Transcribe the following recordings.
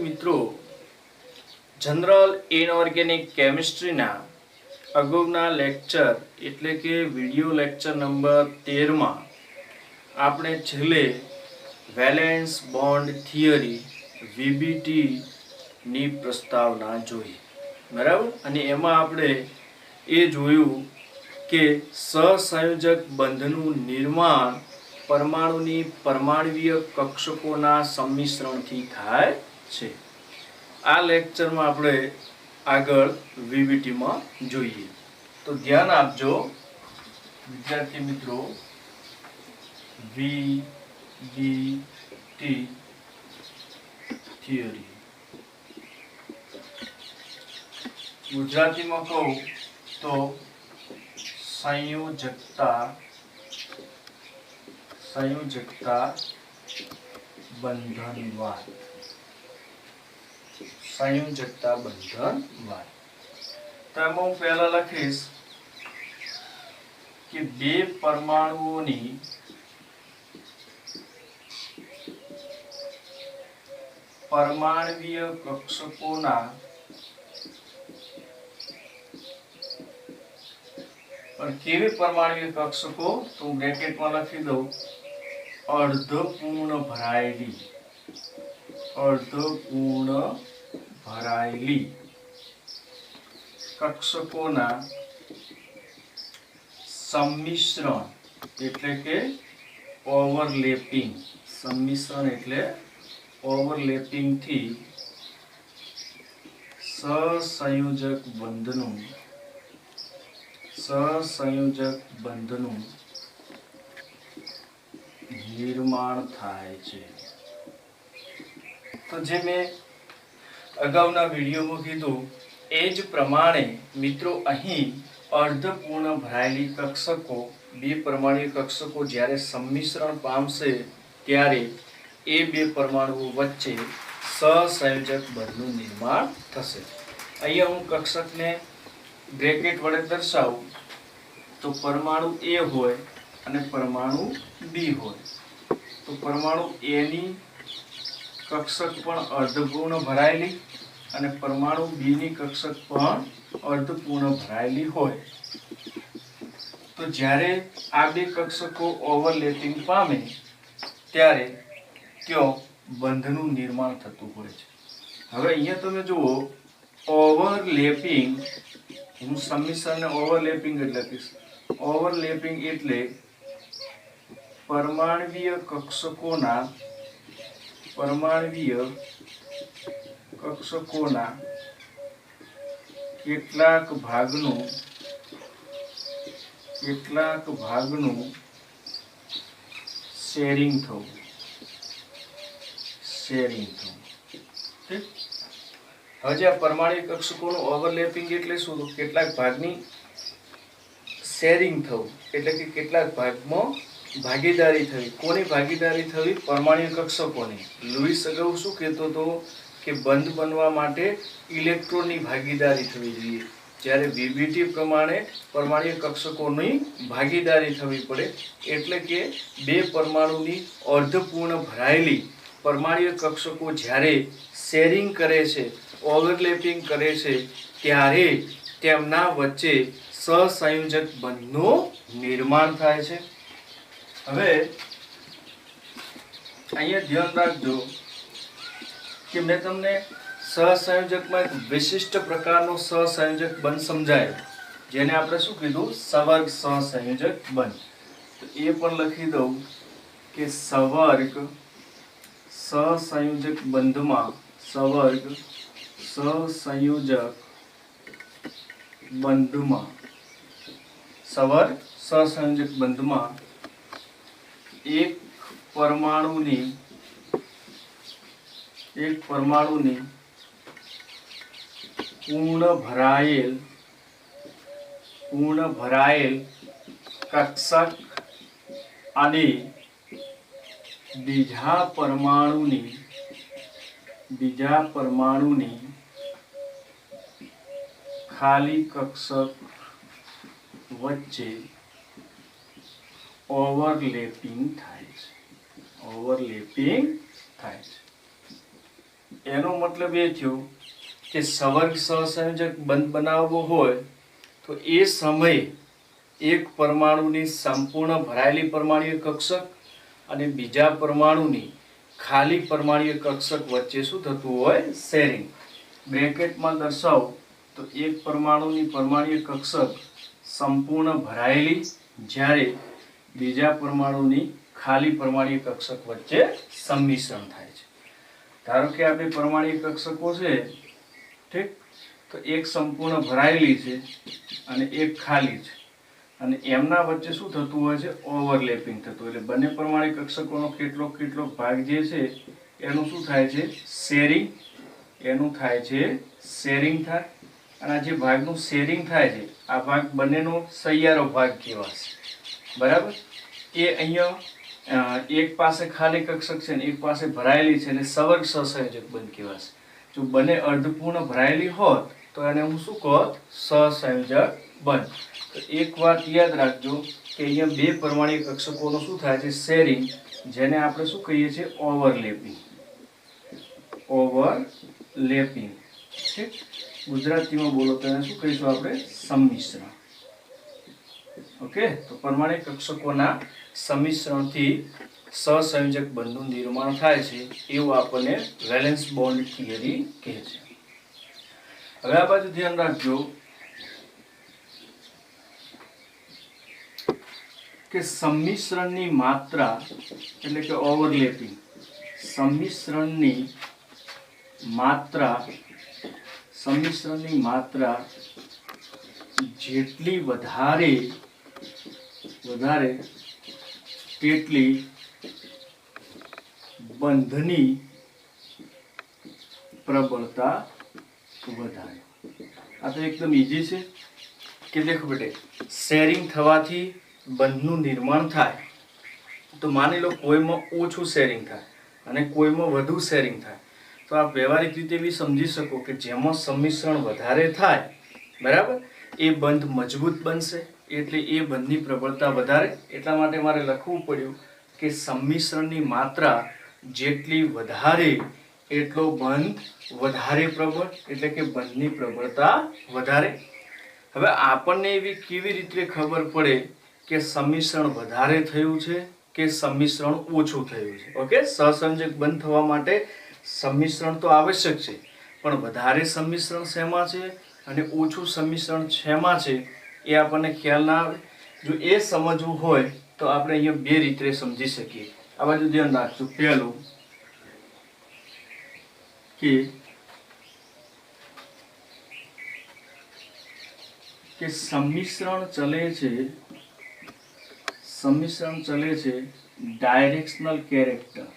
મિત્રો general inorganic કેમિસ્ટ્રીના અગાઉના lecture એટલે કે વિડિયો લેક્ચર નંબર 13 માં આપણે છેલ્લે વેલેન્સ બોન્ડ થિયરી વીબીટી ની પ્રસ્તાવના જોઈ, બરાબર। અને એમાં આપણે એ જોયું કે સહસંયોજક બંધનું નિર્માણ પરમાણુની પરમાણ્વીય કક્ષકોના સંમિશ્રણથી થાય છે। આ લેક્ચરમાં આપણે આગળ વીબીટી માં જોઈએ, તો ધ્યાન આપજો વિદ્યાર્થી મિત્રો। વીબીટી થિયરી ગુજરાતીમાં કહું તો સંયોજકતા બંધનવાદ। સંયોજકતા બંધનવાદ તો એમાં હું પહેલા લખીશ કે બે પરમાણુઓની પરમાણ્વીય કક્ષકોના પણ કેવી પરમાણ્વીય કક્ષકો, તો બ્રેકેટમાં લખી દઉં અર્ધપૂર્ણ ભરાયેલી કક્ષકોના સંમિશ્રણ એટલે કે ઓવરલેપિંગ। સંમિશ્રણ એટલે ઓવરલેપિંગ થી સહસંયોજક બંધનું નિર્માણ થાય છે। તો જે મેં અગાઉના વિડીયોમાં કીધું એ જ પ્રમાણે મિત્રો અહીં અર્ધપૂર્ણ ભરાયેલી કક્ષકો, બે પરમાણ્વીય કક્ષકો જ્યારે સંમિશ્રણ પામશે ત્યારે એ બે પરમાણુઓ વચ્ચે સહસંયોજક બંધનું નિર્માણ થશે। અહીંયા હું કક્ષકને બ્રેકેટ વડે દર્શાવું તો પરમાણુ એ હોય અને પરમાણુ બી હોય, તો પરમાણુ એ ની કક્ષક પણ અર્ધપૂર્ણ ભરાયેલી અને પરમાણુ બી ની કક્ષક પણ અર્ધપૂર્ણ ભરાયેલી હોય, તો જ્યારે આ બે કક્ષકો ઓવરલેપિંગ પામે ત્યારે ત્યાં બંધનું નિર્માણ થતું હોય છે। હવે અહીંયા તમે જુઓ ઓવરલેપિંગ, હું સંમિશ્રણને ઓવરલેપિંગ એટલે લખીશ। ઓવરલેપિંગ એટલે પરમાણ્વીય કક્ષકોના કેટલાક ભાગનું શેરિંગ થવું। ઠીક। હવે જે પરમાણ્વીય કક્ષકોનું ઓવરલેપિંગ એટલે શું? તો કેટલાક ભાગની શેરિંગ થવું એટલે કે કેટલાક ભાગમાં ભાગીદારી થવી। કોની ભાગીદારી થવી? પરમાણ્વીય કક્ષકોની। લુઈસ અગાઉ શું કહેતો હતો કે બંધ બનવા માટે ઇલેક્ટ્રોનની ભાગીદારી થવી જોઈએ, જ્યારે વીબીટી પ્રમાણે પરમાણ્વીય કક્ષકોની ભાગીદારી થવી પડે, એટલે કે બે પરમાણુની અર્ધપૂર્ણ ભરાયેલી પરમાણ્વીય કક્ષકો જ્યારે શેરિંગ કરે છે, ઓવરલેપિંગ કરે છે, ત્યારે તેમના વચ્ચે સહસંયોજક બંધનું નિર્માણ થાય છે। હવે અહીંયા ધ્યાન રાખજો કે મેં તમને સહસંયોજકમાં એક વિશિષ્ટ પ્રકારનો સહસંયોજક બંધ સમજાયો, જેને આપણે શું કીધું? સવર્ગ સહસંયોજક બંધ। તો એ પણ લખી દઉં કે સવર્ગ સહસંયોજક બંધમાં એક પરમાણુની પૂર્ણ ભરાયેલ કક્ષક અને બીજા પરમાણુની ખાલી કક્ષક વચ્ચે ઓવરલેપિંગ થાય છે। એનો મતલબ એ થયો કે સવર્ગ સહસંયોજક બંધ બનાવવો હોય તો એ સમયે એક પરમાણુની સંપૂર્ણ ભરાયેલી પરમાણુય કક્ષક અને બીજા પરમાણુની ખાલી પરમાણુય કક્ષક વચ્ચે શું થતું હોય? શેરિંગ. બ્રેકેટમાં દર્શાવો તો એક પરમાણુની પરમાણુય કક્ષક સંપૂર્ણ ભરાયેલી, જ્યારે બીજા પરમાણુની ખાલી પરમાણુય કક્ષક વચ્ચે સંમિશ્રણ થાય છે. ધારો કે આ બે પરમાણુય કક્ષકો છે, ઠીક, તો એક સંપૂર્ણ ભરાયેલી છે અને એક ખાલી છે, અને એમના વચ્ચે શું થતું હોય છે? ઓવરલેપિંગ થતું. એટલે બંને પરમાણુ કક્ષકોનો કેટલો ભાગ જે છે એનું શું થાય છે? શેરિંગ. એનું થાય છે શેરિંગ થાય. અને આ જે ભાગનું શેરિંગ થાય છે, આ ભાગ બંનેનો સહિયારો ભાગ કહેવાશે. બરાબર? એ અહીંયા એક પાસે ખાલી કક્ષક છે ને એક પાસે ભરાયેલી છે, અને સવર્ગ સહસંયોજક બંધ કહેવાશે. જો બંને અર્ધપૂર્ણ ભરાયેલી હોત તો એને હું શું કહું? સહસંયોજક બંધ. તો એક વાત યાદ રાખજો કે અહીંયા બે પરમાણુ કક્ષકોનો શું થાય છે? શેરિંગ, જેને આપણે શું કહીએ છીએ? ઓવરલેપિંગ. ઓવરલેપિંગ. ઠીક, ગુજરાતીમાં બોલો તો એને શું કહીશું આપણે? સંમિશ્રણ. ઓકે, તો પરમાણુ કક્ષકોના સંમિશ્રણથી સહસંયોજક બંધનું નિર્માણ થાય છે, એવું આપણને વેલેન્સ બોન્ડ થિયરી કહે છે. હવે આ બાજુ ધ્યાન રાખજો કે સંમિશ્રણની માત્રા એટલે કે ઓવરલેપિંગ, સંમિશ્રણની માત્રા જેટલી વધારે તેટલી બંધની પ્રબળતા વધારે. આ તો એકદમ ઈઝી છે કે દેખો બેટે, શેરિંગ થવાથી બંધનું નિર્માણ થાય. તો માની લો કોઈમાં ઓછું શેરિંગ થાય અને કોઈમાં વધુ શેરિંગ થાય, તો આપ વ્યવહારિક રીતે બી સમજી શકો કે જેમાં સંમિશ્રણ વધારે થાય, બરાબર, એ બંધ મજબૂત બનશે, એટલે એ બંધની પ્રબળતા વધારે. એટલા માટે મારે લખવું પડ્યું કે સંમિશ્રણની માત્રા જેટલી વધારે એટલો બંધ વધારે પ્રબળ, એટલે કે બંધની પ્રબળતા વધારે. હવે આપણને એવી કેવી રીતે ખબર પડે કે સંમિશ્રણ વધારે થયું છે કે સંમિશ્રણ ઓછું થયું છે? ઓકે, સહસંયોજક બંધ થવા માટે સંમિશ્રણ તો આવશ્યક છે, પણ વધારે સંમિશ્રણ શેમાં છે અને ઓછું સંમિશ્રણ શેમાં છે એ આપણને ખ્યાલ ના આવે. જો એ સમજવું હોય તો આપણે અહીંયા બે રીતે સમજી શકીએ. આ બાજુ ધ્યાન રાખજો. પહેલું કે સંમિશ્રણ ચલે છે ડાયરેક્શનલ કેરેક્ટર.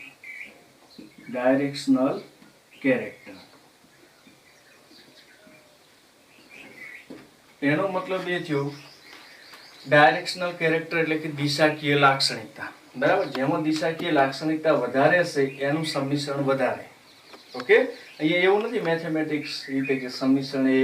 એનો મતલબ એ થયો, ડાયરેક્શનલ કેરેક્ટર એટલે કે દિશાકીય લાક્ષણિકતા. બરાબર, જેમાં દિશાકીય લાક્ષણિકતા વધારે હશે એનું સંમિશ્રણ વધારે. ઓકે, અહીંયા એવું નથી મેથેમેટિક્સ રીતે કે સંમિશ્રણ એ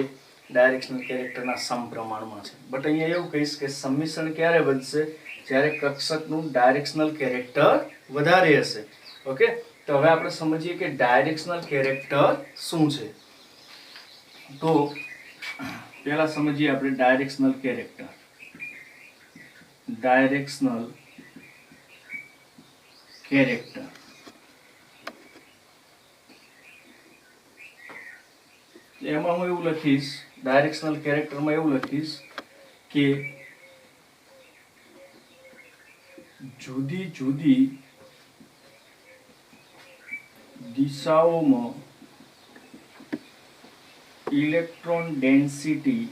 ડાયરેક્શનલ કેરેક્ટરના સમપ્રમાણમાં છે, બટ અહીંયા એવું કહીશ કે સંમિશ્રણ ક્યારે વધશે? જ્યારે કક્ષકનું ડાયરેક્શનલ કેરેક્ટર વધારે હશે. ઓકે, તો હવે આપણે સમજીએ કે ડાયરેક્શનલ કેરેક્ટર શું છે. તો પહેલા સમજીએ આપણે ડાયરેક્શનલ કેરેક્ટર. એમાં હું એવું લખીશ, ડાયરેક્શનલ કેરેક્ટરમાં એવું લખીશ કે જુદી જુદી દિશાઓમાં ઇલેક્ટ્રોન ડેન્સિટી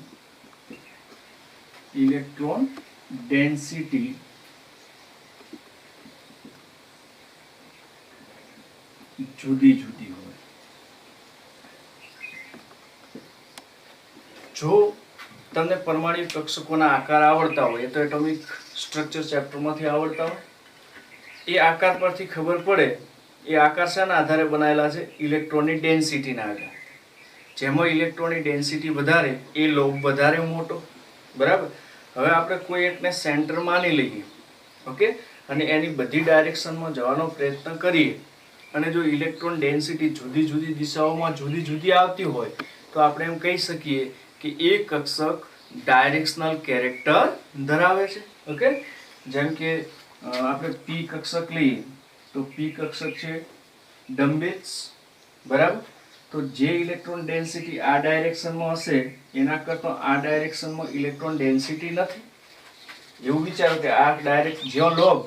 જુદી જુદી હોય. જો તમને પરમાણુ કક્ષકોના આકાર આવડતા હોય, એ તો એટોમિક સ્ટ્રક્ચર ચેપ્ટરમાંથી આવડતા હોય, એ આકાર પરથી ખબર પડે એ આકાર શાના આધારે બનાવેલા છે? ઇલેક્ટ્રોનની ડેન્સિટીના આધારે. જેમાં ઇલેક્ટ્રોનની ડેન્સિટી વધારે એ લોબ વધારે મોટો. બરાબર, હવે આપણે કોઈ એકને સેન્ટર માની લઈએ, ઓકે, અને એની બધી ડાયરેક્શનમાં જવાનો પ્રયત્ન કરીએ, અને જો ઇલેક્ટ્રોન ડેન્સિટી જુદી જુદી દિશાઓમાં જુદી જુદી આવતી હોય તો આપણે એમ કહી શકીએ કે એ કક્ષક ડાયરેક્શનલ કેરેક્ટર ધરાવે છે. ઓકે, જેમ કે આપણે પી કક્ષક લઈએ તો પી કક્ષક છે ડમ્બેલ્સ, બરાબર. તો જે ઇલેક્ટ્રોન ડેન્સિટી આ ડાયરેક્શનમાં હશે એના કરતાં આ ડાયરેક્શનમાં ઇલેક્ટ્રોન ડેન્સિટી નથી. એવું વિચારો કે આ ડાયરેક્ટ જ્યાં લોબ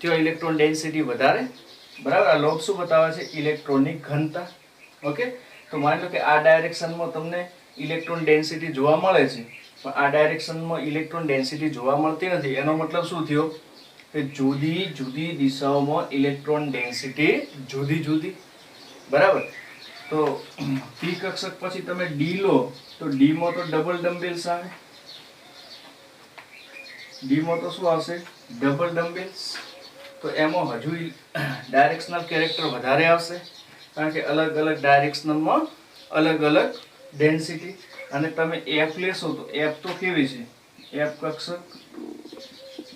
ત્યાં ઇલેક્ટ્રોન ડેન્સિટી વધારે, બરાબર. આ લોબ શું બતાવે છે? ઇલેક્ટ્રોનની ઘનતા. ઓકે, તો માની લો કે આ ડાયરેક્શનમાં તમને ઇલેક્ટ્રોન ડેન્સિટી જોવા મળે છે, પણ આ ડાયરેક્શનમાં ઇલેક્ટ્રોન ડેન્સિટી જોવા મળતી નથી. એનો મતલબ શું થયો? કે જુદી જુદી દિશાઓમાં ઇલેક્ટ્રોન ડેન્સિટી જુદી જુદી, બરાબર. તો પી કક્ષક પછી તમે ડી લો તો ડી માં તો ડબલ ડમ્બેલ્સ આવે. ડી માં તો શું આવશે? Double dumbbells. તો એમાં હજુ ડાયરેક્શનલ કેરેક્ટર વધારે આવશે, કારણ કે અલગ અલગ ડાયરેક્શનમાં અલગ અલગ ડેન્સિટી. અને તમે એફ લેશો તો એફ તો કેવી છે? એફ કક્ષક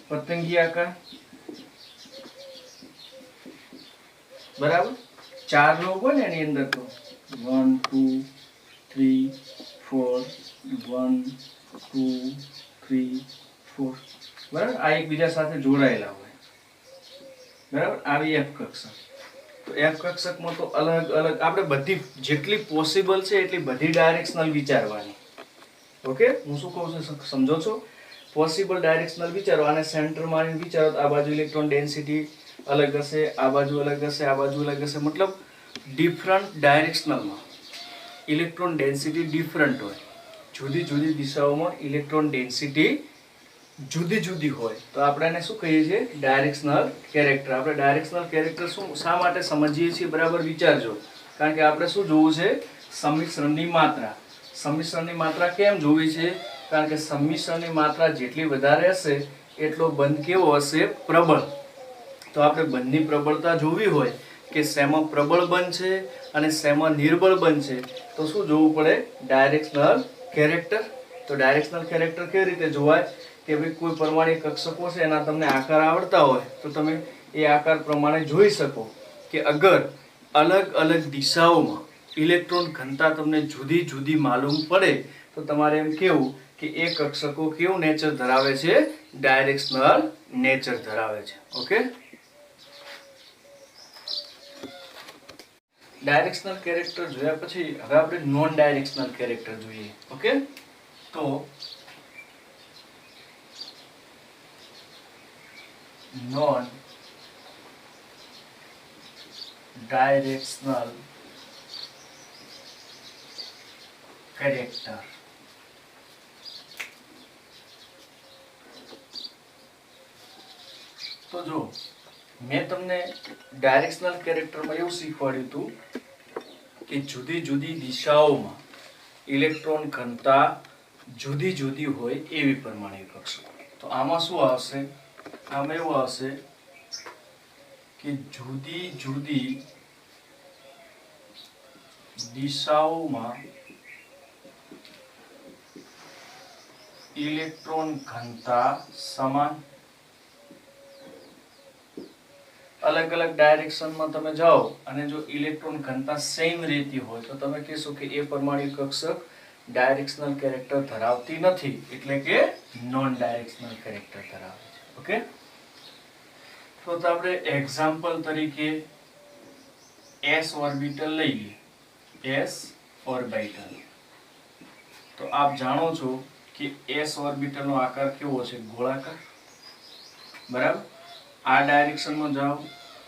પતંગી આકાર, બરાબર. 4 લોબ હોય ને એની અંદર તો 1 2 3 4 1 2 3 4, બરાબર. આ એકબીજા સાથે જોડાયેલા હોય, બરાબર. આવી એફ કક્ષક. તો એફ કક્ષકમાં તો અલગ અલગ આપણે બધી જેટલી પોસિબલ છે એટલી બધી ડાયરેક્શનલ વિચારવાની. ઓકે, હું શું કહું છું સમજો છો? પોસિબલ ડાયરેક્શનલ વિચારો. અને સેન્ટર માં વિચારો તો આ બાજુ ઇલેક્ટ્રોન ડેન્સિટી અલગ હશે, આ બાજુ અલગ હશે, આ બાજુ અલગ હશે. મતલબ ડિફરન્ટ ડાયરેક્શનલમાં ઇલેક્ટ્રોન ડેન્સિટી ડિફરન્ટ હોય. જુદી જુદી દિશાઓમાં ઇલેક્ટ્રોન ડેન્સિટી જુદી જુદી હોય તો આપણે એને શું કહીએ છીએ? Directional character. આપણે ડાયરેક્શનલ કેરેક્ટર શું શા માટે સમજીએ છીએ? બરાબર વિચારજો. કારણ કે આપણે શું જોવું છે? સંમિશ્રણની માત્રા. સંમિશ્રણની માત્રા કેમ જોવી છે? કારણ કે સંમિશ્રણની માત્રા જેટલી વધારે હશે એટલો બંધ કેવો હશે? પ્રબળ. તો આપણે બંધની પ્રબળતા જોવી હોય કે શેમાં પ્રબળ બંધ છે અને શેમાં નિર્બળ બંધ છે, તો શું જોવું પડે? Directional character. તો ડાયરેક્શનલ કેરેક્ટર કેવી રીતે જોવાય? કે ભાઈ કોઈ પરમાણિક કક્ષકો છે એના તમને આકાર આવડતા હોય તો તમે એ આકાર પ્રમાણે જોઈ શકો કે અગર અલગ અલગ દિશાઓમાં ઇલેક્ટ્રોન ઘનતા તમને જુદી જુદી માલુમ પડે તો તમારે એમ કેવું કે એ કક્ષકો કેવું નેચર ધરાવે છે? ડાયરેક્શનલ નેચર ધરાવે છે. ઓકે, ડાયરેક્શનલ કેરેક્ટર જોયા પછી હવે આપણે નોન ડાયરેક્શનલ કેરેક્ટર જોઈએ. ઓકે, તો નોન ડાયરેક્શનલ કેરેક્ટર. તો જો મેં તમને ડાયરેક્શનલ કેરેક્ટરમાં એવું શીખવાડ્યું હતું કે જુદી જુદી દિશાઓમાં ઇલેક્ટ્રોન ઘનતા જુદી જુદી હોય એવી પરમાણુ કક્ષકો. તો આમાં શું આવશે? આમાં એવું આવશે કે જુદી જુદી દિશાઓમાં ઇલેક્ટ્રોન ઘનતા સમાન. અલગ અલગ ડાયરેક્શનમાં તમે જાઓ અને જો ઇલેક્ટ્રોન ઘનતા સેમ રહેતી હોય તો તમે કહેશો કે એ પરમાણુ કક્ષક ડાયરેક્શનલ કેરેક્ટર ધરાવતી નથી, એટલે કે નોન ડાયરેક્શનલ કેરેક્ટર ધરાવે છે. ઓકે, તો આપણે એક્ઝામ્પલ તરીકે s ઓર્બિટલ લઈએ. s orbital. તો આપ જાણો છો કે s ઓર્બિટલનો આકાર કેવો છે? ગોળાકાર, બરાબર. આ ડાયરેક્શનમાં જાઓ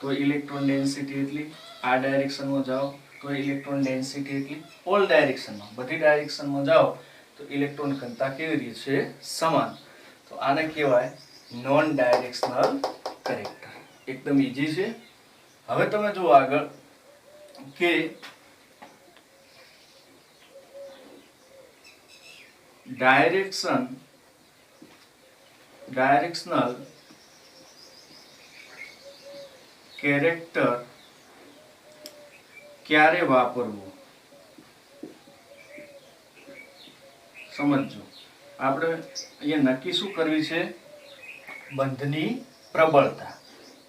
તો ઇલેક્ટ્રોન ડેન્સિટી એટલી, આ ડાયરેક્શનમાં જાઓ તો ઇલેક્ટ્રોન ડેન્સિટી એટલી. ઓલ ડાયરેક્શનમાં, બધી ડાયરેક્શનમાં જાઓ તો ઇલેક્ટ્રોન ઘનતા કેવી રીતે છે? સમાન. તો આને કહેવાય નોન ડાયરેક્શનલ કેરેક્ટર. એકદમ ઈઝી છે. હવે તમે જુઓ આગળ કે ડાયરેક્શનલ કેરેક્ટર ક્યારે વાપરવું? સમજો. આપણે અહીંયા નક્કી શું કરવી છે? બંધની પ્રબળતા.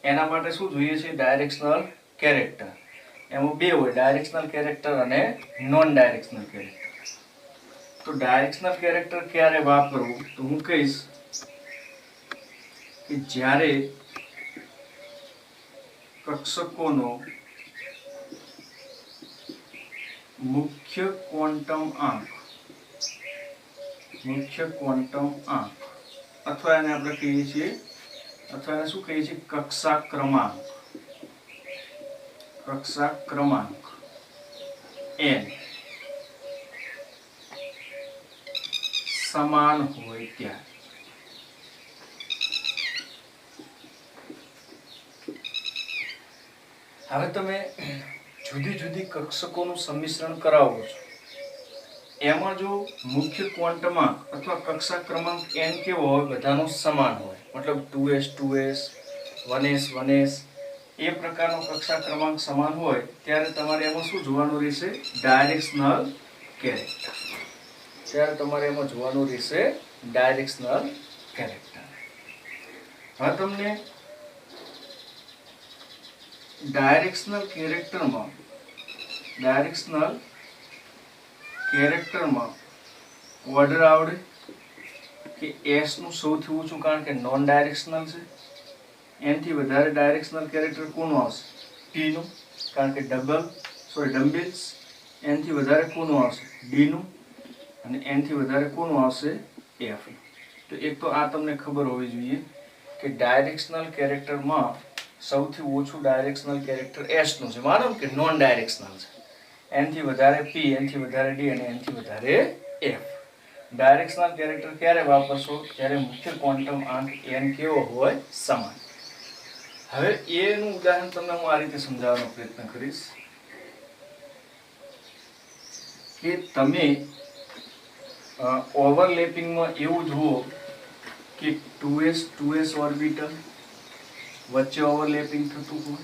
એના માટે શું જોઈએ છે? Directional character. એમાં બે હોય, ડાયરેક્શનલ કેરેક્ટર અને નોન ડાયરેક્શનલ કેરેક્ટર. તો ડાયરેક્શનલ કેરેક્ટર ક્યારે વાપરવું, તો હું કહીશ કે જ્યારે કક્ષકોનો મુખ્ય ક્વોન્ટમ આંક અથવા એને આપણે કહીએ છીએ, અથવા એને શું કહીએ છીએ, કક્ષા ક્રમાંક n સમાન હોય ત્યારે. હવે તમે જુદી જુદી કક્ષકોનું સંમિશ્રણ કરાવો છો, એમાં જો મુખ્ય ક્વોન્ટમાંક અથવા કક્ષા ક્રમાંક n કેવો હોય, બધાનો સમાન હોય, મતલબ 2s 2s 1s 1s એ પ્રકારનો કક્ષા ક્રમાંક સમાન હોય ત્યારે તમારે એમાં શું જોવાનું રહેશે, ડાયરેક્શનલ કેરેક્ટર. ત્યારે તમારે એમાં જોવાનું રહેશે ડાયરેક્શનલ કેરેક્ટર. હવે તમને ડાયરેક્શનલ કેરેક્ટરમાં ઓર્ડર આવડે કે s નું સૌથી ઊંચું, કારણ કે નોન ડાયરેક્શનલ છે. એનથી વધારે ડાયરેક્શનલ કેરેક્ટર કોનું આવશે, p નું, કારણ કે ડમ્બેલ્સ. એનથી વધારે કોનું આવશે, d નું, અને એનથી વધારે કોનું આવશે, f. તો એક તો આ તમને ખબર હોવી જોઈએ કે ડાયરેક્શનલ કેરેક્ટરમાં સૌથી ઓછું ડાયરેક્શનલ કેરેક્ટર s નું છે, માનો કે નોન ડાયરેક્શનલ છે. એનથી વધારે p, એનથી વધારે d અને એનથી વધારે f. ડાયરેક્શનલ કેરેક્ટર ક્યારે વાપરશો, જ્યારે મુખ્ય ક્વોન્ટમ આંક n કેવો હોય, સમાન. હવે એનું ઉદાહરણ તમને હું આ રીતે સમજાવવાનો પ્રયત્ન કરીશ કે તમે ઓવરલેપિંગમાં એવું જુઓ કે 2s ઓર્બિટલ વચ્ચે ઓવરલેપિંગ થતું હોય,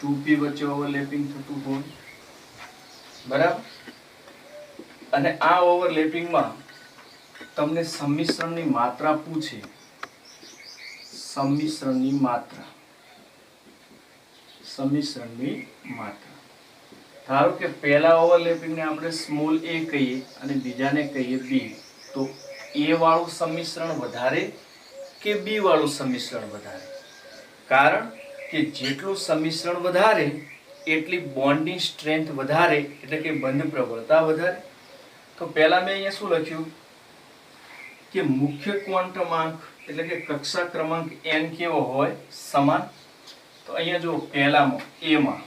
2p વચ્ચે ઓવરલેપિંગ થતું હોય, બરાબર. અને આ ઓવરલેપિંગમાં તમને સંમિશ્રણની માત્રા પૂછે, સંમિશ્રણની માત્રા. ધારો કે પહેલા ઓવરલેપિંગને આપણે સ્મોલ a કહીએ અને બીજાને કહીએ b, તો a વાળું સંમિશ્રણ વધારે કે b વાળું સંમિશ્રણ વધારે? કારણ કે જેટલું સંમિશ્રણ વધારે એટલી બોન્ડની સ્ટ્રેન્થ વધારે, એટલે કે બંધ પ્રબળતા વધારે. તો પહેલા મેં અહીંયા શું લખ્યું કે મુખ્ય ક્વોન્ટમ આંક એટલે કે કક્ષા ક્રમાંક n કેવો હોય, સમાન. તો અહીંયા જો પહેલામાં a માં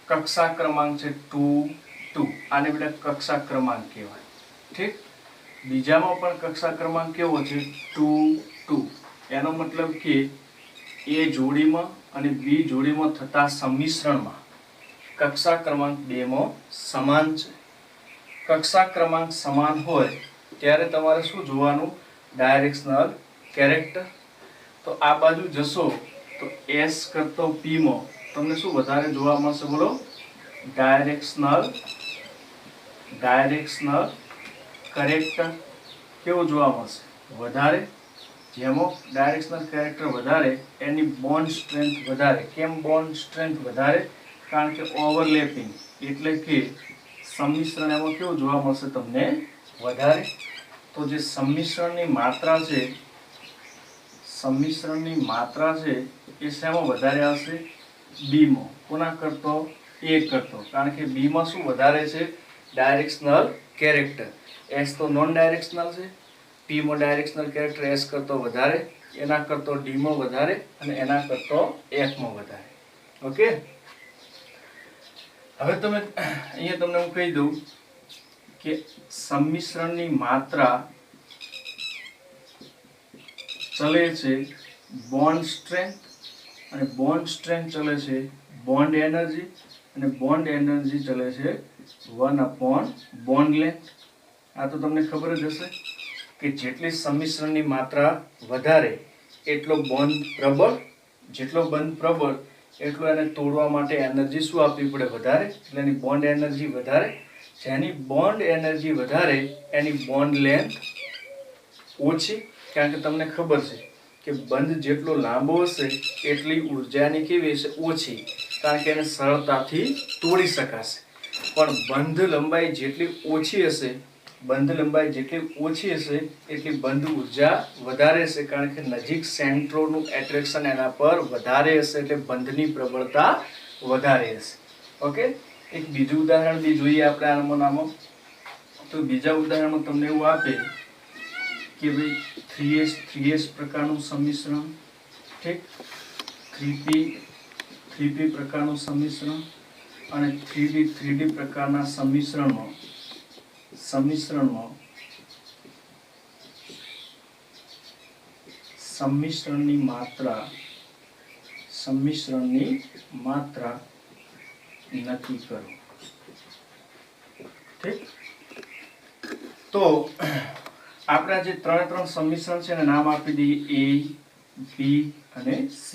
કક્ષા ક્રમાંક છે 2 આને બેટા કક્ષા ક્રમાંક કહેવાય, ઠીક. બીજામાં પણ કક્ષા ક્રમાંક કેવો છે, 2 એનો મતલબ કે a જોડીમાં અને b જોડીમાં થતા સંમિશ્રણમાં કક્ષા ક્રમાંક 2 માં સમાન છે. કક્ષા ક્રમાંક સમાન હોય ત્યારે તમારે શું જોવાનું, ડાયરેક્શનલ કેરેક્ટર. તો આ બાજુ જશો તો s કરતો p માં તમને શું વધારે જોવા મળશે, બોલો? ડાયરેક્શનલ કેરેક્ટર કેવું જોવા મળશે, વધારે. જેમાં ડાયરેક્શનલ કેરેક્ટર વધારે એની બોન્ડ સ્ટ્રેન્થ વધારે. કેમ બોન્ડ સ્ટ્રેન્થ વધારે? કારણ કે ઓવરલેપિંગ એટલે કે સંમિશ્રણ એમાં કેવું જોવા મળશે તમને, વધારે. તો જે સંમિશ્રણની માત્રા છે એ શેમાં વધારે આવશે, b માં. કોના કરતો, a કરતો, કારણ કે b માં શું વધારે છે, ડાયરેક્શનલ કેરેક્ટર. s તો નોન ડાયરેક્શનલ છે, p માં ડાયરેક્શનલ કેરેક્ટર s કરતો વધારે, એના કરતો d માં વધારે અને એના કરતો f માં વધારે. ઓકે. હવે તમે અહીંયા તમને હું કહી દઉં કે સંમિશ્રણની માત્રા ચલે છે બોન્ડ સ્ટ્રેન્થ, અને બોન્ડ સ્ટ્રેન્થ ચલે છે બોન્ડ એનર્જી, અને બોન્ડ એનર્જી ચલે છે 1/બોન્ડ લેન્થ. આ તો તમને ખબર જ હશે કે જેટલી સંમિશ્રણની માત્રા વધારે એટલો બોન્ડ પ્રબળ, જેટલો બંધ પ્રબળ એટલો એને તોડવા માટે એનર્જી શું આપવી પડે, વધારે. એટલે એની બોન્ડ એનર્જી વધારે. જેની બોન્ડ એનર્જી વધારે એની બોન્ડ લેન્થ ઓછી, કારણ કે તમને ખબર છે કે બંધ જેટલો લાંબો હશે એટલી ઉર્જાની કેવી હશે? ઓછી, કારણ કે એને સરળતાથી તોડી શકાશે. પણ બંધ લંબાઈ જેટલી ઓછી હશે, બંધ લંબાઈ જેટલી ઓછી હશે એટલી બંધ ઉર્જા વધારે હશે, કારણ કે નજીક સેન્ટ્રોનું એટ્રેક્શન એના પર વધારે હશે, એટલે બંધની પ્રબળતા વધારે હશે. ઓકે, એક બીજું ઉદાહરણ બી જોઈએ આપણે આમાં. તો બીજા ઉદાહરણમાં તમને એવું આપે કે ભાઈ 3s પ્રકારનું સંમિશ્રણ, ઠીક, 3p પ્રકારનું સંમિશ્રણ અને 3d પ્રકારના સંમિશ્રણમાં સંમિશ્રણની માત્રા નક્કી કરો. ઠીક, તો આપણે જે ત્રણ સંમિશ્રણ છે એને નામ આપી દઈએ A, B અને C.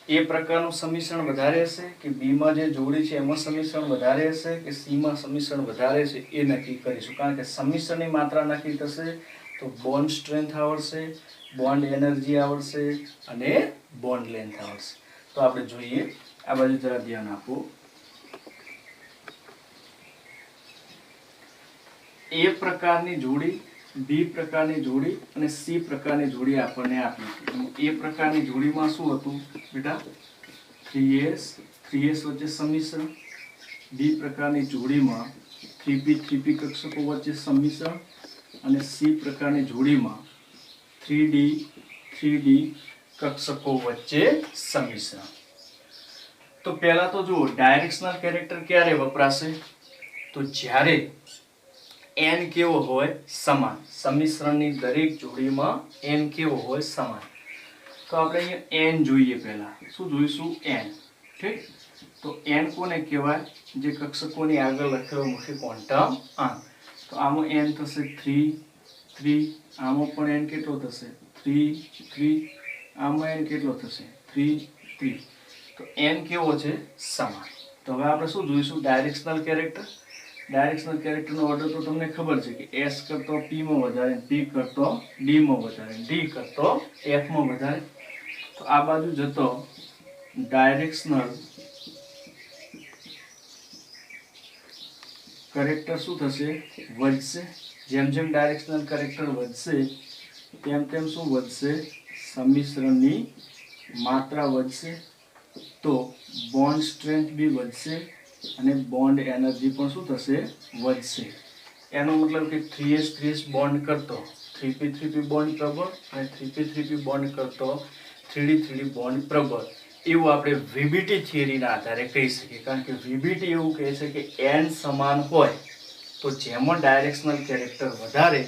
A પ્રકારનું સંમિશ્રણ વધારે હશે કે B માં જે જોડી છે એમાં સંમિશ્રણ વધારે હશે કે C માં સંમિશ્રણ વધારે છે એ નક્કી કરીશું. કારણ કે સંમિશ્રણની માત્રા નક્કી થશે તો બોન્ડ સ્ટ્રેન્થ આવડશે, બોન્ડ એનર્જી આવડશે અને બોન્ડ લેન્થ આવડશે. તો આપણે જોઈએ, આ બાજુ જરા ધ્યાન આપો. A પ્રકારની જોડી, B પ્રકારની જોડી અને C પ્રકારની જોડી આપણને આપી. A પ્રકારની જોડીમાં શું હતું બેટા? 3s વચ્ચે સંમિશ્રણ. B પ્રકારની જોડીમાં 3p કક્ષકો વચ્ચે સંમિશ્રણ અને C પ્રકારની જોડીમાં 3d કક્ષકો વચ્ચે સંમિશ્રણ. તો પહેલા તો જુઓ, ડાયરેક્શનલ કેરેક્ટર ક્યારે વપરાશે? તો જ્યારે n કેવો હોય? સમાન. સંમિશ્રણની દરેક જોડીમાં n કેવો હોય? સમાન. તો આપણે અહીંયા n જોઈએ. પહેલા શું જોઈશું? n. ઠીક, તો n કોને કહેવાય? જે કક્ષકોની આગળ લખેલો મુખ્ય ક્વોન્ટમ અંક. તો આમાં n થશે 3, આમાં પણ n કેટલો થશે? 3, આમાં n કેટલો થશે? 3. તો n કેવો છે? સમાન. તો હવે આપણે શું જોઈશું? Directional character. ડાયરેક્શનલ કેરેક્ટરનો ઓર્ડર તો તમને ખબર છે કે s કરતો p માં વધારે, p કરતો d માં વધારે, d કરતો f માં વધારે. તો આ બાજુ જતો ડાયરેક્શનલ કેરેક્ટર શું થશે? વધશે. જેમ જેમ ડાયરેક્શનલ કેરેક્ટર વધશે તેમ શું વધશે? સંમિશ્રણની માત્રા વધશે. તો બોન્ડ સ્ટ્રેન્થ બી વધશે અને બોન્ડ એનર્જી પણ શું થશે? વધશે. એનો મતલબ કે 3s બોન્ડ કરતો 3p બોન્ડ પ્રબળ અને 3p બોન્ડ કરતો 3d બોન્ડ પ્રબળ. એવું આપણે VBT થિયરીના આધારે કહી શકીએ. કારણ કે VBT એવું કહે છે કે n સમાન હોય તો જેમાં ડાયરેક્શનલ કેરેક્ટર વધારે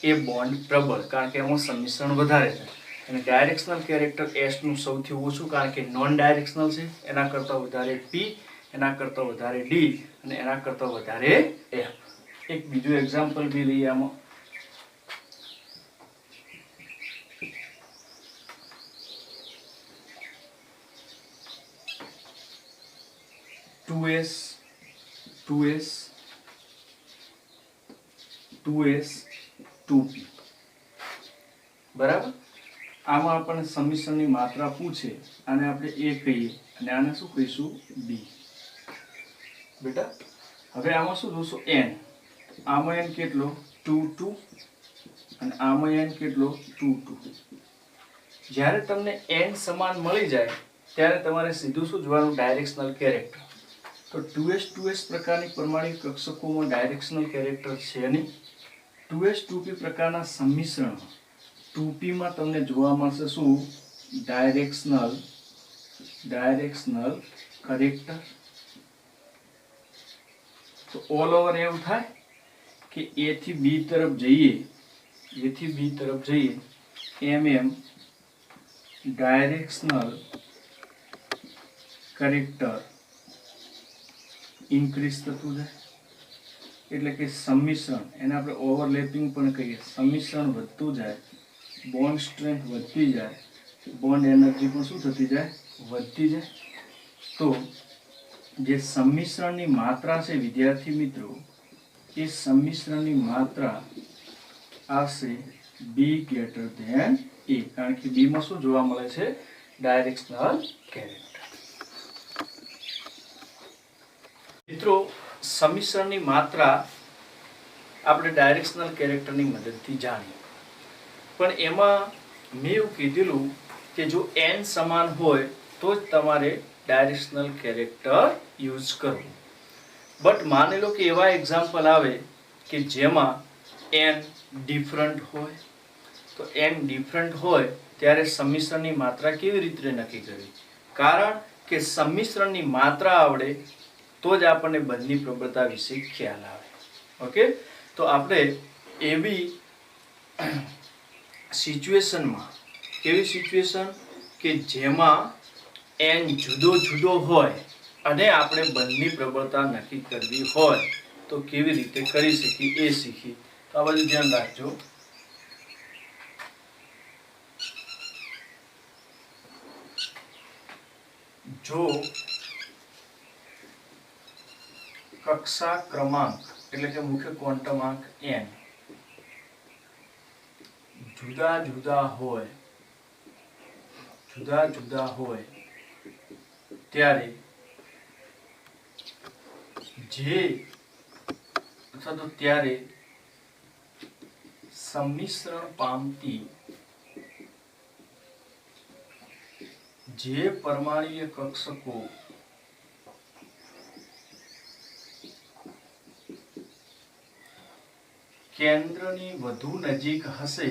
એ બોન્ડ પ્રબળ, કારણ કે એમાં સંમિશ્રણ વધારે છે. અને ડાયરેક્શનલ કેરેક્ટર s નું સૌથી ઓછું, કારણ કે નોન ડાયરેક્શનલ છે. એના કરતાં વધારે p, એના કરતાં વધારે d અને એના કરતાં વધારે f. એક બીજું એક્ઝામ્પલ બી લઈએ આમાં. Two S 2p. બરાબર. આમાં આપણને સંમિશ્રણની માત્રા પૂછે, આને આપણે a કહીએ અને આને શું કહીશું? b. બેટા હવે આમાં શું જોશો? n. આમાં n કેટલો? 2 અને આમાં n કેટલો? 2. જ્યારે તમને n સમાન મળી જાય ત્યારે તમારે સીધું શું જોવાનું? Directional character. તો 2s પ્રકારની પરમાણિક કક્ષકોમાં ડાયરેક્શનલ કેરેક્ટર છે નહીં. 2s 2p પ્રકારના સંમિશ્રણમાં 2p માં તમને જોવા મળશે શું? Directional character. તો ઓલ ઓવર એવું થાય કે a થી b તરફ જઈએ એમ ડાયરેક્શનલ કેરેક્ટર ઇન્ક્રીઝ થતું જાય. એટલે કે સંમિશ્રણ, એને આપણે ઓવરલેપિંગ પણ કહીએ. સંમિશ્રણ વધતું જાય, બોન્ડ સ્ટ્રેન્થ વધતી જાય, બોન્ડ એનર્જી પણ શું થતી જાય? વધતી જાય. તો જે સંમિશ્રણની માત્રા છે વિદ્યાર્થી મિત્રો, એ સંમિશ્રણની માત્રા આવશે b greater than એ, કારણ કે બી માં શું જોવા મળે છે? Directional character. મિત્રો, સંમિશ્રણની માત્રા આપણે ડાયરેક્શનલ કેરેક્ટરની મદદથી જાણીએ, પણ એમાં મેં એવું કીધેલું કે જો n સમાન હોય તો જ તમારે ડાયરેક્શનલ કેરેક્ટર યુઝ કરવું. બટ માની લો કે એવા એક્ઝામ્પલ આવે કે જેમાં n ડિફરન્ટ હોય, તો n ડિફરન્ટ હોય ત્યારે સંમિશ્રણની માત્રા કેવી રીતે નક્કી કરવી? કારણ કે સંમિશ્રણની માત્રા આવડે તો જ આપણને બંધની પ્રબળતા વિશે ખ્યાલ આવે. ઓકે, તો આપણે એવી સિચ્યુએશનમાં, કેવી સિચ્યુએશન કે જેમાં n જુદો જુદો હોય અને આપણે બંધની પ્રબળતા નક્કી કરવી હોય તો કેવી રીતે કરી શકીએ એ શીખી. તો આ બધું ધ્યાન રાખજો. જો કક્ષા ક્રમાંક એટલે કે મુખ્ય ક્વોન્ટમ અંક n જુદા જુદા હોય ત્યારે ત્યારે સંમિશ્રણ પામતી જે પરમાણ્વીય કક્ષકો કેન્દ્રની વધુ નજીક હશે,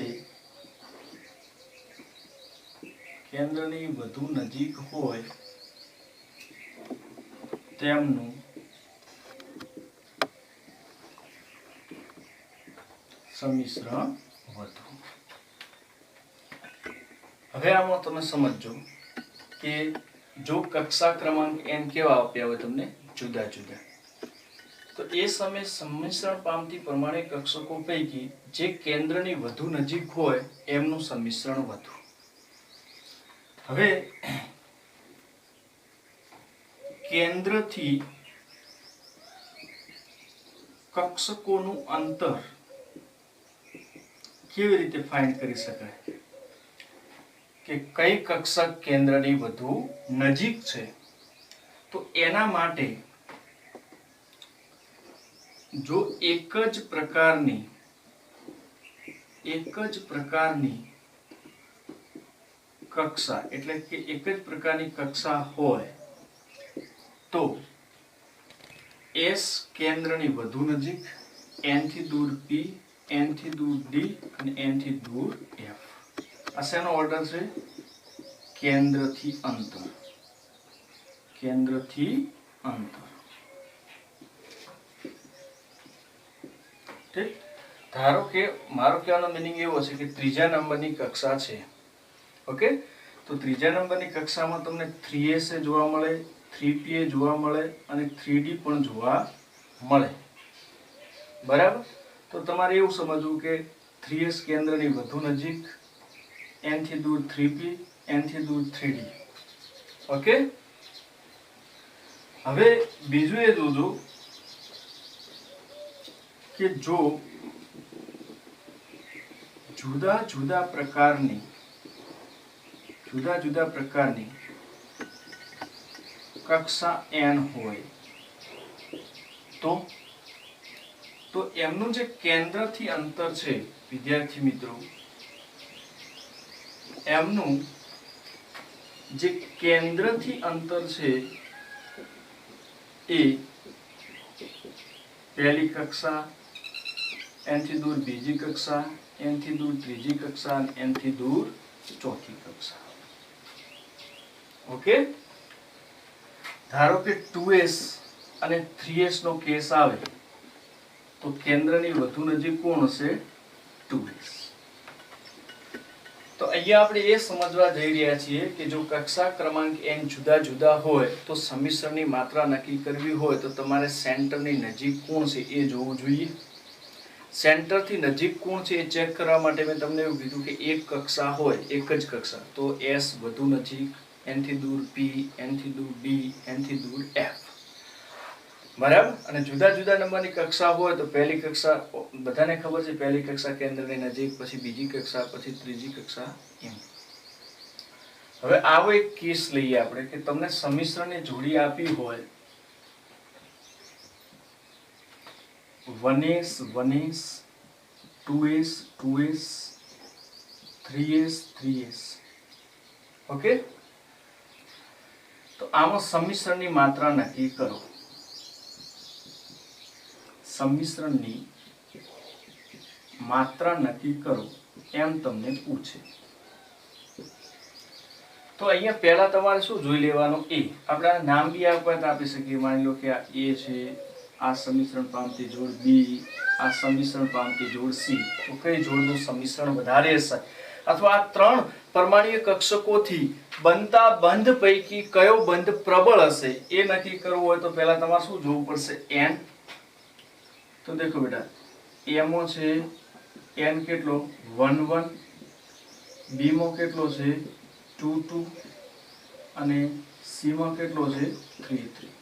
કેન્દ્રની વધુ નજીક હોય તેમનું સંમિશ્રણ વધુ. હવે આમાં તમે સમજો કે જો કક્ષા ક્રમાંક n કેવા આપ્યા હોય તમને જુદા જુદા, તો એ સમયે સંમિશ્રણ પામતી પરમાણ્વીય કક્ષકો પૈકી જે કેન્દ્રની વધુ નજીક હોય એમનું સંમિશ્રણ વધુ. હવે કેન્દ્રથી કક્ષકોનું અંતર કેવી રીતે ફાઇન્ડ કરી શકાય કે કઈ કક્ષક કેન્દ્રની વધુ નજીક છે? તો એના માટે જો એક જ પ્રકારની કક્ષા એટલે કે એક જ પ્રકારની કક્ષા હોય તો S કેન્દ્રની વધુ નજીક, n થી દૂર P, n થી દૂર D અને n થી દૂર F. આ શેનો ઓર્ડર છે? કેન્દ્રથી અંતર. ઠીક. ધારો કે મારો કહેવાનો મીનિંગ એવો છે કે ત્રીજા નંબરની કક્ષા છે. ઓકે, તો ત્રીજા નંબરની કક્ષામાં તમને 3s જોવા મળે, 3p જોવા મળે અને 3d પણ જોવા મળે. બરાબર? તો તમારે એવું સમજવું કે 3s કેન્દ્રની વધુ નજીક, n થી દૂર 3p, n થી દૂર 3d. ઓકે, હવે બીજું એ જોજો કે જો જુદા જુદા પ્રકારની કક્ષા n હોય તો એમનું જે કેન્દ્રથી અંતર છે વિદ્યાર્થી મિત્રો, એમનું જે કેન્દ્રથી અંતર છે એ પહેલી કક્ષા, n થી દૂર બીજી કક્ષા, n થી દૂર ત્રીજી કક્ષા અને n થી દૂર ચોથી કક્ષા. ઓકે, ધારો કે 2s અને 3s નો કેસ આવે તો કેન્દ્રની વધુ નજીક કોણ હશે? 2s. તો અહીંયા આપણે એ સમજવા જઈ રહ્યા છીએ કે જો કક્ષા ક્રમાંક n જુદા જુદા હોય તો સંમિશ્રણની માત્રા નક્કી કરવી હોય તો તમારે સેન્ટરની નજીક કોણ છે એ જોવું જોઈએ. સેન્ટરથી નજીક કોણ છે એ ચેક કરવા માટે મેં તમને એવું કીધું કે એક કક્ષા હોય, એક જ કક્ષા, તો s વધુ નજીક, n થી દૂર p, n થી દૂર d, n થી દૂર f. બરાબર. અને જુદા જુદા નંબરની કક્ષા હોય તો પહેલી કક્ષા બધાને ખબર છે, પહેલી કક્ષા કેન્દ્રની નજીક, પછી બીજી કક્ષા, પછી ત્રીજી કક્ષા, એમ. હવે આવો એક કેસ લઈએ આપણે કે તમને સંમિશ્રણની જોડી આપી હોય 1s 1s 2s 2s 3s 3s. Okay, તો આમાં સંમિશ્રણની માત્રા નક્કી કરો. સંમિશ્રણની માત્રા નક્કી કરો એમ તમને પૂછે. તો અહીંયા પહેલા તમારે શું જોઈ લેવાનું? એ આપણે નામ બી આપી શકીએ. માની લો કે આ એ છે, આ સંમિશ્રણ પામતી જોડ બી, આ સંમિશ્રણ પામતી જોડ સી. તો કઈ જોડનું સંમિશ્રણ વધારે હશે? અથવા આ ત્રણ પરમાણ્વીય કક્ષકોથી બનતા બંધ પૈકી કયો બંધ પ્રબળ હશે એ નક્કી કરવું હોય તો પહેલા તમારે શું જોવું પડશે? n. તો દેખો બેટા, એમાં છે n કેટલો? 1 1. બી માં કેટલો છે? 2 2. અને સી માં કેટલો છે? 3 3.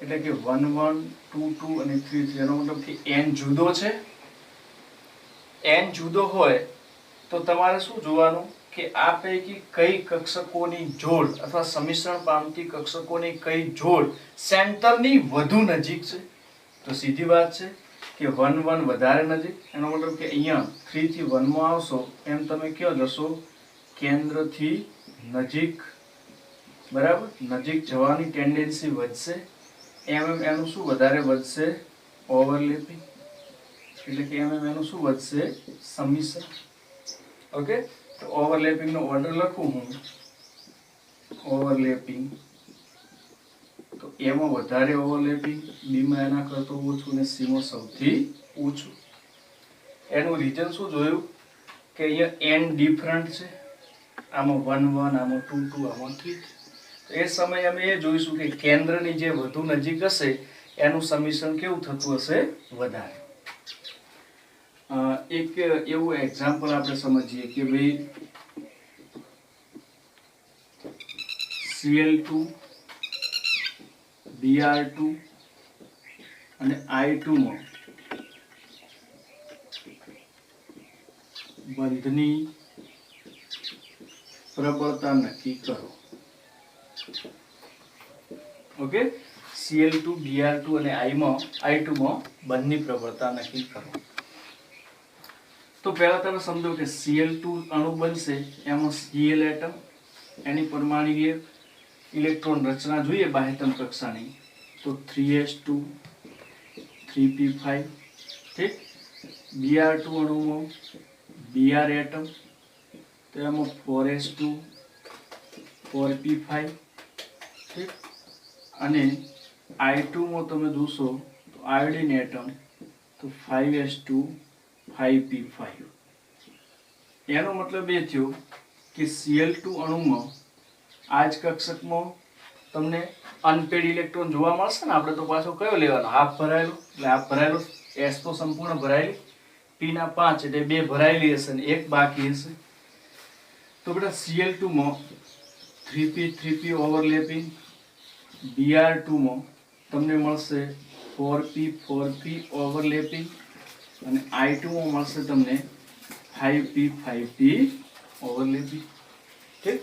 એટલે કે 1 1 2 2 અને 3 3. એનો મતલબ કે n જુદો છે. n જુદો હોય તો તમારે શું જોવાનું કે આ પૈકી કઈ કક્ષકોની જોડ અથવા સંમિશ્રણ પામતી કક્ષકોની કઈ જોડ સેન્ટરની વધુ નજીક છે? તો સીધી વાત છે કે 1 1 વધારે નજીક. એનો મતલબ કે અહીંયા 3 થી 1 માં આવશો એમ તમે ક્યાં જશો? કેન્દ્રથી નજીક. બરાબર, નજીક જવાની ટેન્ડન્સી વધશે. એમ એનું શું વધારે વધશે? ઓવરલેપિંગ. એટલે કે એમ એનું શું વધશે? સંમિશ્રણ. ઓકે, તો ઓવરલેપિંગ નો ઓર્ડર લખું હું. ઓવરલેપિંગ, તો એમાં વધારે ઓવરલેપિંગ, બી માં એના કરતો ઓછું ને સી માં સૌથી ઓછું. એનું રીઝન શું જોયું કે અહીંયા n ડિફરન્ટ છે. આમાં 1 1, આમાં 2 2, આમાં 3 3. તો એ સમયે અમે એ જોઈશું કે કેન્દ્રની જે વધુ નજીક હશે એનું સમીકરણ કેવું થતું હશે? વધારે. એક એવું એક્ઝામ્પલ આપણે સમજીએ કે ભાઈ Cl2 Br2 અને I2 માં બંધની પ્રબળતા નક્કી કરો. ઓકે, Cl2 Br2 અને I2 માં બંધની પ્રબળતા નક્કી કરો. તો પહેલા તમે સમજો કે Cl2 અણુ બનશે, એમાં Cl એટમ, એની પરમાણ્વીય ઇલેક્ટ્રોન રચના જોઈએ બાહ્યતમ કક્ષાની, તો 3s2 3p5. ઠીક. Br2 અણુમાં Br એટમ, તો એમાં 4s2 4p5. ઠીક. અને I2 માં તમે જોશો તો આયોડિન એટમ, તો 5s2 5p5. એનો મતલબ એ થયો કે Cl2 અણુમાં આ જ કક્ષકમાં તમને અનપેડ ઇલેક્ટ્રોન જોવા મળશે ને. આપણે તો પાછો કયો લેવાનો? હાફ ભરાયેલો. એટલે હાફ ભરાયેલો, S તો સંપૂર્ણ ભરાયેલી, P ના 5 એટલે 2 ભરાયેલી હશે ને 1 બાકી હશે. તો બેટા Cl2 માં 3p 3p ઓવરલેપિંગ, Br2 માં તમને મળશે 4p 4p ઓવરલેપિંગ, અને I2 માં મળશે તમને 5p 5p ઓવરલેપિંગ. ઠીક.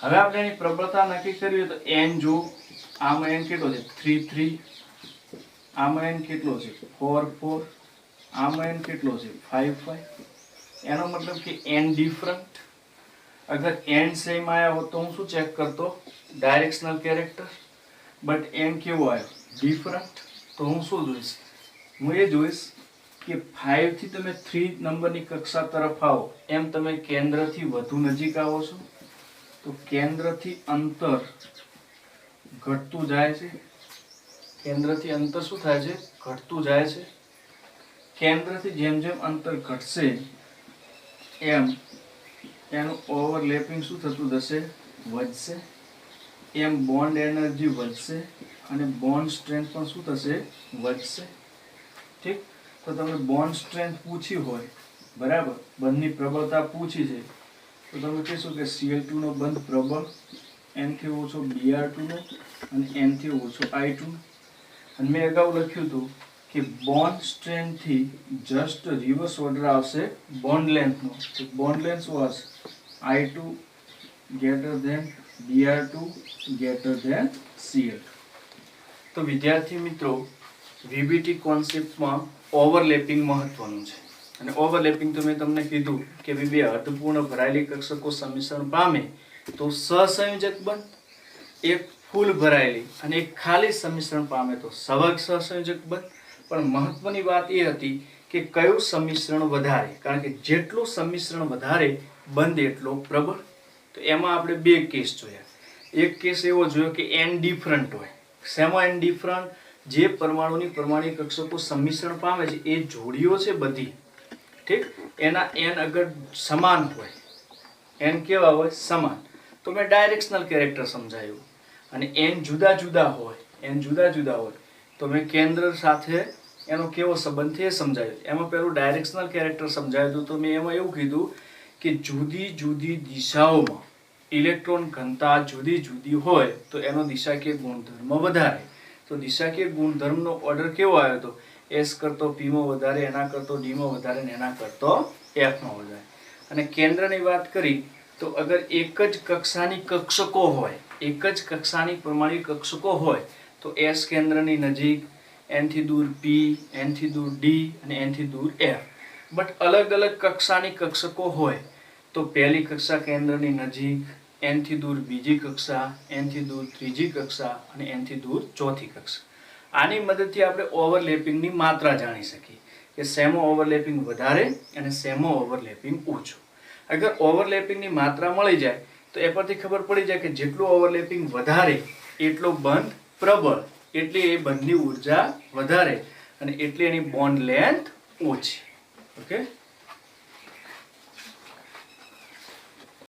હવે આપણે એની પ્રબળતા નક્કી કરવી તો n જો આમાં n કેટલો છે? 3 3. આમાં n કેટલો છે? 4 4. આમાં n કેટલો છે? 5 5. એનો મતલબ કે n ડિફરન્ટ. અગર n સેમ આયા હોત તો હું શું ચેક કરતો? Directional character. બટ n કેવો આવ્યો? ડિફરન્ટ. તો હું શું જોઈશ? હું એ જોઈશ કે 5 થી તમે 3 નંબરની કક્ષા તરફ આવો એમ તમે કેન્દ્રથી વધુ નજીક આવો છો, તો કેન્દ્રથી અંતર ઘટતું જાય છે. કેન્દ્રથી અંતર શું થાય છે? ઘટતું જાય છે. કેન્દ્રથી જેમ જેમ અંતર ઘટશે એમ એનું ઓવરલેપિંગ શું થતું જશે? વધશે. એમ બોન્ડ એનર્જી વધશે અને બોન્ડ સ્ટ્રેન્થ પણ શું થશે? વધશે. ઠીક. તો તમે બોન્ડ સ્ટ્રેન્થ પૂછી હોય, બરાબર, બંધની પ્રબળતા પૂછી છે, તો તમે કહેશો કે Cl2 નો બંધ પ્રબળ, n થી ઓછો Br2 નો અને n થી ઓછો I2. અને મેં અગાઉ લખ્યું હતું કે બોન્ડ સ્ટ્રેન્થથી જસ્ટ રિવર્સ ઓર્ડર આવશે બોન્ડ લેન્થનો. તો bond length was I2 greater than Br2 greater than Cl2. તો વિદ્યાર્થી મિત્રો VBT કોન્સેપ્ટમાં ઓવરલેપિંગ મહત્વનું છે. અને ઓવરલેપિંગ તો મેં તમને કીધું કે બે અર્ધપૂર્ણ ભરાયેલી કક્ષકો સંમિશ્રણ પામે તો સહસંયોજક બંધ, એક ફૂલ ભરાયેલી અને એક ખાલી સંમિશ્રણ પામે તો સવર્ગ સહસંયોજક બંધ. પણ મહત્વની વાત એ હતી કે કયું સંમિશ્રણ વધારે, કારણ કે જેટલું સંમિશ્રણ વધારે બંધ એટલો પ્રબળ. તો એમાં આપણે બે કેસ જોયા. એક કેસ એવો જોયો કે n ડિફરન્ટ હોય. શેમાં n ડિફરન્ટ? જે પરમાણુની પરમાણુ કક્ષકો સંમિશ્રણ પામે છે એ જોડીઓ છે બધી, ઠીક, એના n અગર સમાન હોય, n કેવા હોય? સમાન. તો મેં ડાયરેક્શનલ કેરેક્ટર સમજાયું. અને n જુદા જુદા હોય તો મેં કેન્દ્ર સાથે એનો કેવો સંબંધ છે એ સમજાવ્યું. એમાં પેલું ડાયરેક્શનલ કેરેક્ટર સમજાવ્યું હતું. તો મેં એમાં એવું કીધું કે જુદી જુદી દિશાઓમાં ઇલેક્ટ્રોન ઘનતા જુદી જુદી હોય તો એનો દિશાકીય ગુણધર્મ વધારે. તો દિશાકીય ગુણધર્મનો ઓર્ડર કેવો આવ્યો હતો? S કરતો P માં વધારે, એના કરતો D માં વધારે ને એના કરતો F માં વધારે. અને કેન્દ્રની વાત કરી તો અગર એક જ કક્ષાની કક્ષકો હોય, એક જ કક્ષાની પરમાણુ કક્ષકો હોય તો S કેન્દ્રની નજીક, n થી દૂર P, n થી દૂર D અને n થી દૂર F. બટ અલગ અલગ કક્ષાની કક્ષકો હોય તો પહેલી કક્ષા કેન્દ્રની નજીક, n થી દૂર બીજી કક્ષા, n થી દૂર ત્રીજી કક્ષા અને n થી દૂર ચોથી કક્ષા. આની મદદથી આપણે ઓવરલેપિંગની માત્રા જાણી શકીએ કે શેમાં ઓવરલેપિંગ વધારે અને શેમાં ઓવરલેપિંગ ઓછું. અગર ઓવરલેપિંગની માત્રા મળી જાય તો એ પરથી ખબર પડી જાય કે જેટલું ઓવરલેપિંગ વધારે એટલો બંધ પ્રબળ, એટલી એ બંધની ઉર્જા વધારે અને એટલી એની બોન્ડ લેન્થ ઓછી. ઓકે.